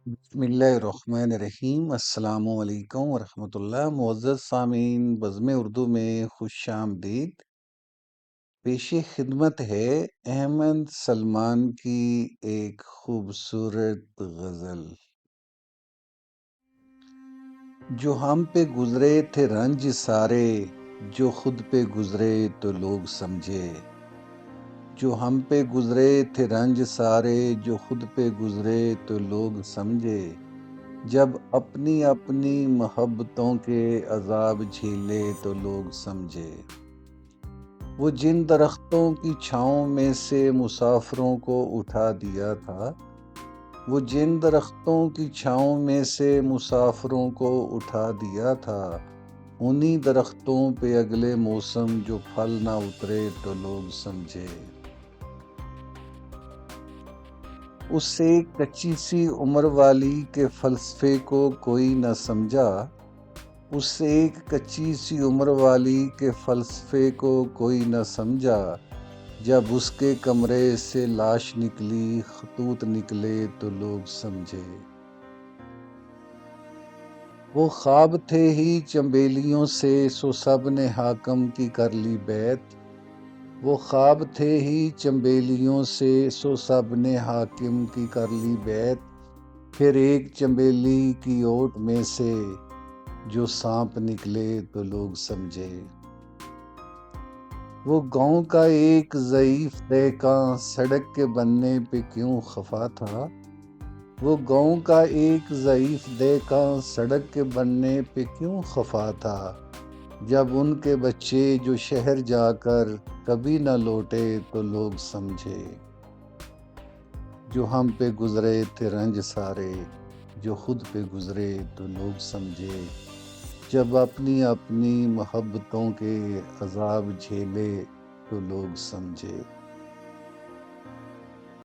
بسم اللہ الرحمن الرحیم۔ السلام علیکم ورحمۃ اللہ۔ معزز سامعین، بزم اردو میں خوش آمدید۔ پیش خدمت ہے احمد سلمان کی ایک خوبصورت غزل۔ جو ہم پہ گزرے تھے رنج سارے، جو خود پہ گزرے تو لوگ سمجھے۔ جو ہم پہ گزرے تھے رنج سارے، جو خود پہ گزرے تو لوگ سمجھے۔ جب اپنی اپنی محبتوں کے عذاب جھیلے تو لوگ سمجھے۔ وہ جن درختوں کی چھاؤں میں سے مسافروں کو اٹھا دیا تھا، وہ جن درختوں کی چھاؤں میں سے مسافروں کو اٹھا دیا تھا، انہی درختوں پہ اگلے موسم جو پھل نہ اترے تو لوگ سمجھے۔ اس ایک کچی سی عمر والی کے فلسفے کو کوئی نہ سمجھا، اس ایک کچی سی عمر والی کے فلسفے کو کوئی نہ سمجھا۔ جب اس کے کمرے سے لاش نکلی، خطوط نکلے تو لوگ سمجھے۔ وہ خواب تھے ہی چنبیلیوں سے، سو سب نے حاکم کی کر لی بیعت۔ وہ خواب تھے ہی چنبیلیوں سے، سو سب نے حاکم کی کر لی بیعت۔ پھر ایک چنبیلی کی اوٹ میں سے جو سانپ نکلے تو لوگ سمجھے۔ وہ گاؤں کا ایک ضعیف دہقاں سڑک کے بننے پہ کیوں خفا تھا، وہ گاؤں کا ایک ضعیف دہقاں سڑک کے بننے پہ کیوں خفا تھا۔ جب ان کے بچے جو شہر جا کر کبھی نہ لوٹے تو لوگ سمجھے۔ جو ہم پہ گزرے تھے رنج سارے، جو خود پہ گزرے تو لوگ سمجھے۔ جب اپنی اپنی محبتوں کے عذاب جھیلے تو لوگ سمجھے۔